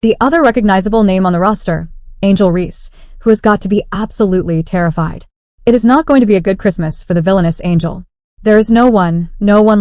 The other recognizable name on the roster, Angel Reese, who has got to be absolutely terrified. It is not going to be a good Christmas for the villainous Angel. There is no one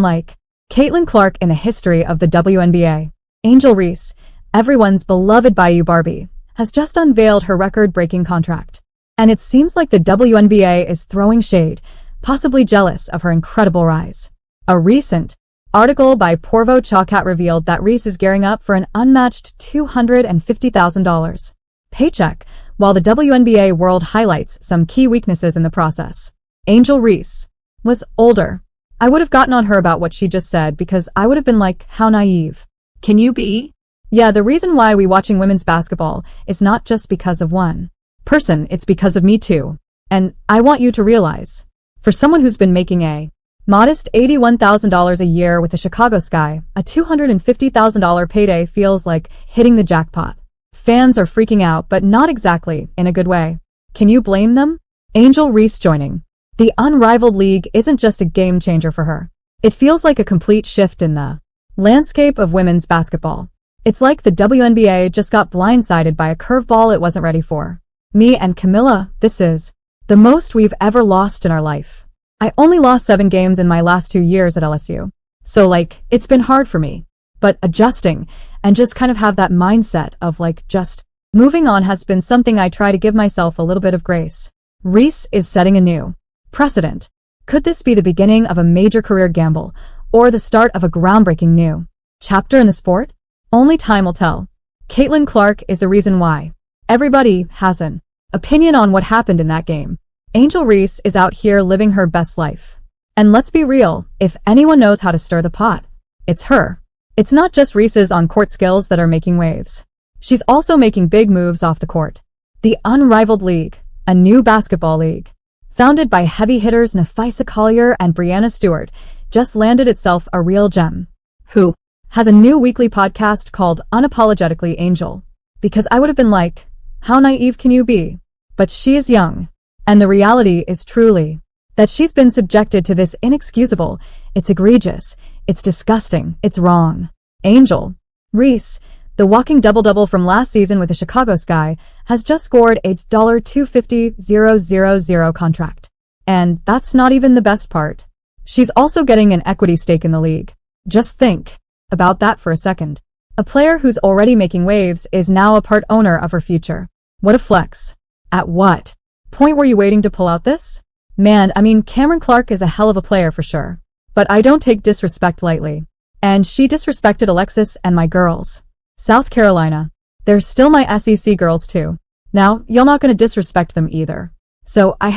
like Caitlin Clark in the history of the WNBA. Angel Reese, everyone's beloved Bayou Barbie, has just unveiled her record-breaking contract. And it seems like the WNBA is throwing shade, possibly jealous of her incredible rise. A recent article by Porvo Chawcat revealed that Reese is gearing up for an unmatched $250,000 paycheck, while the WNBA world highlights some key weaknesses in the process. Angel Reese was older. I would have gotten on her about what she just said because I would have been like, how naive can you be? Yeah, the reason why we watching women's basketball is not just because of one person, it's because of me too. And I want you to realize, for someone who's been making a modest $81,000 a year with the Chicago Sky, a $250,000 payday feels like hitting the jackpot. Fans are freaking out, but not exactly in a good way. Can you blame them? Angel Reese joining the unrivaled league isn't just a game changer for her. It feels like a complete shift in the landscape of women's basketball. It's like the WNBA just got blindsided by a curveball it wasn't ready for. Me and Camilla, this is the most we've ever lost in our life. I only lost 7 games in my last 2 years at LSU. So it's been hard for me. But adjusting and just kind of have that mindset of just moving on has been something I try to give myself a little bit of grace. Reese is setting a new precedent. Could this be the beginning of a major career gamble or the start of a groundbreaking new chapter in the sport? Only time will tell. Caitlin Clark is the reason why. Everybody has an opinion on what happened in that game. Angel Reese is out here living her best life. And let's be real, if anyone knows how to stir the pot, it's her. It's not just Reese's on-court skills that are making waves. She's also making big moves off the court. The unrivaled league, a new basketball league, founded by heavy hitters Nafisa Collier and Brianna Stewart, just landed itself a real gem. Who has a new weekly podcast called Unapologetically Angel. Because I would have been like, how naive can you be? But she is young. And the reality is truly that she's been subjected to this inexcusable, it's egregious, it's disgusting, it's wrong. Angel Reese, the walking double-double from last season with the Chicago Sky, has just scored a $250,000 contract. And that's not even the best part. She's also getting an equity stake in the league. Just think about that for a second. A player who's already making waves is now a part owner of her future. What a flex. At what point were you waiting to pull out this? Man, Cameron Clark is a hell of a player for sure. But I don't take disrespect lightly. And she disrespected Alexis and my girls. South Carolina. They're still my SEC girls too. Now, you're not gonna disrespect them either. So I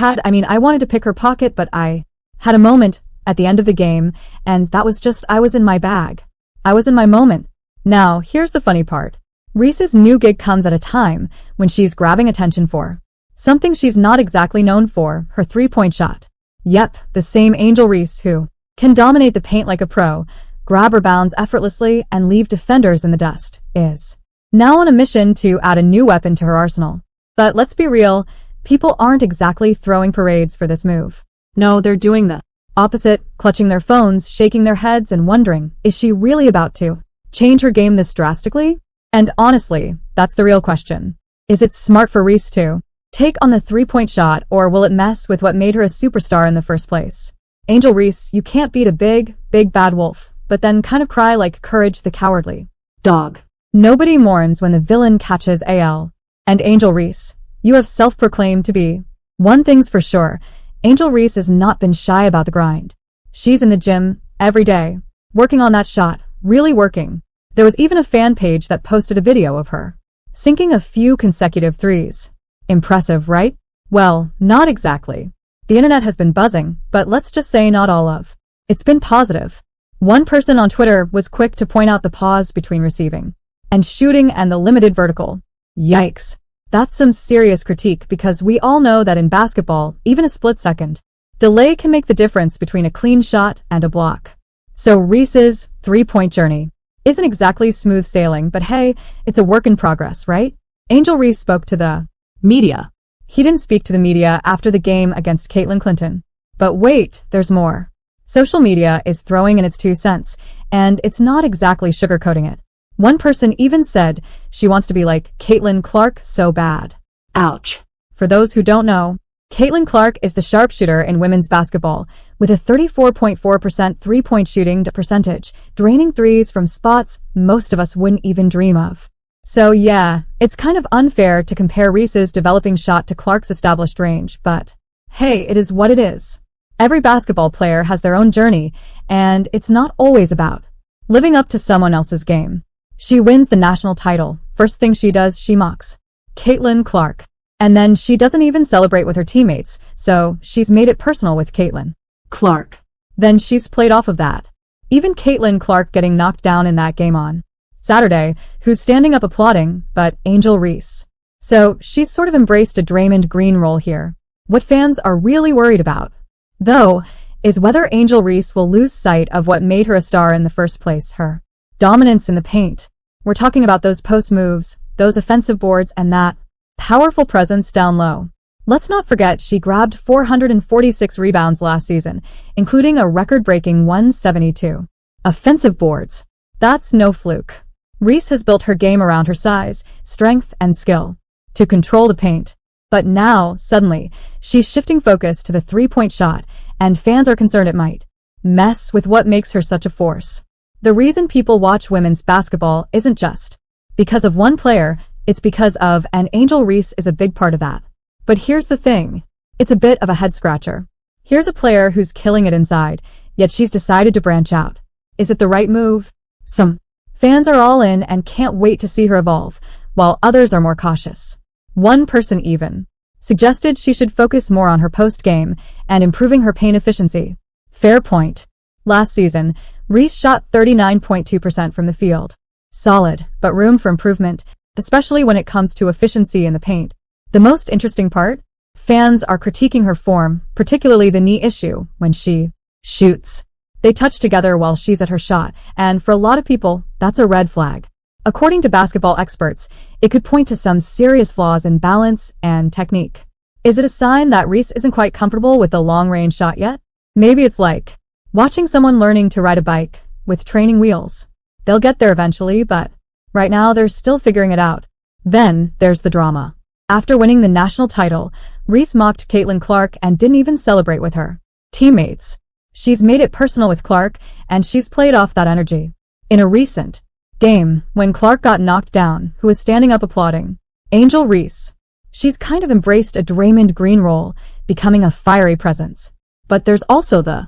wanted to pick her pocket, but I had a moment at the end of the game, and that was just, I was in my bag. I was in my moment. Now, here's the funny part. Reese's new gig comes at a time when she's grabbing attention for something she's not exactly known for, her three-point shot. Yep, the same Angel Reese who can dominate the paint like a pro, grab rebounds effortlessly, and leave defenders in the dust, is now on a mission to add a new weapon to her arsenal. But let's be real, people aren't exactly throwing parades for this move. No, they're doing the opposite, clutching their phones, shaking their heads, and wondering, is she really about to change her game this drastically? And honestly, that's the real question. Is it smart for Reese to take on the three-point shot, or will it mess with what made her a superstar in the first place? Angel Reese, you can't beat a big bad wolf, but then kind of cry like Courage the Cowardly Dog. Nobody mourns when the villain catches AL. And Angel Reese, you have self-proclaimed to be. One thing's for sure, Angel Reese has not been shy about the grind. She's in the gym every day, working on that shot, really working. There was even a fan page that posted a video of her sinking a few consecutive threes. Impressive, right? Well, not exactly. The internet has been buzzing, but let's just say not all of. It's been positive. One person on Twitter was quick to point out the pause between receiving and shooting and the limited vertical. Yikes. That's some serious critique because we all know that in basketball, even a split-second delay can make the difference between a clean shot and a block. So Reese's three-point journey isn't exactly smooth sailing, but hey, it's a work in progress, right? Angel Reese spoke to the media. He didn't speak to the media after the game against Caitlin Clinton. But wait, there's more. Social media is throwing in its 2 cents, and it's not exactly sugarcoating it. One person even said she wants to be like Caitlin Clark so bad. Ouch. For those who don't know, Caitlin Clark is the sharpshooter in women's basketball with a 34.4% three-point shooting percentage, draining threes from spots most of us wouldn't even dream of. So yeah, it's kind of unfair to compare Reese's developing shot to Clark's established range, but hey, it is what it is. Every basketball player has their own journey, and it's not always about living up to someone else's game. She wins the national title. First thing she does, she mocks Caitlin Clark. And then she doesn't even celebrate with her teammates, so she's made it personal with Caitlin Clark. Then she's played off of that. Even Caitlin Clark getting knocked down in that game on Saturday, who's standing up applauding, but Angel Reese. So she's sort of embraced a Draymond Green role here. What fans are really worried about, though, is whether Angel Reese will lose sight of what made her a star in the first place, her dominance in the paint. We're talking about those post moves, those offensive boards, and that powerful presence down low. Let's not forget she grabbed 446 rebounds last season, including a record-breaking 172 offensive boards. That's no fluke. Reese has built her game around her size, strength, and skill to control the paint. But now, suddenly, she's shifting focus to the three-point shot, and fans are concerned it might mess with what makes her such a force. The reason people watch women's basketball isn't just because of one player, it's because of, and Angel Reese is a big part of that. But here's the thing. It's a bit of a head-scratcher. Here's a player who's killing it inside, yet she's decided to branch out. Is it the right move? Some fans are all in and can't wait to see her evolve, while others are more cautious. One person even suggested she should focus more on her post-game and improving her paint efficiency. Fair point. Last season, Reese shot 39.2% from the field. Solid, but room for improvement, especially when it comes to efficiency in the paint. The most interesting part? Fans are critiquing her form, particularly the knee issue, when she shoots. They touch together while she's at her shot, and for a lot of people, that's a red flag. According to basketball experts, it could point to some serious flaws in balance and technique. Is it a sign that Reese isn't quite comfortable with the long-range shot yet? Maybe it's like watching someone learning to ride a bike with training wheels. They'll get there eventually, but right now they're still figuring it out. Then there's the drama. After winning the national title, Reese mocked Caitlin Clark and didn't even celebrate with her teammates. She's made it personal with Clark, and she's played off that energy. In a recent game, when Clark got knocked down, who was standing up applauding Angel Reese, she's kind of embraced a Draymond Green role, becoming a fiery presence. But there's also the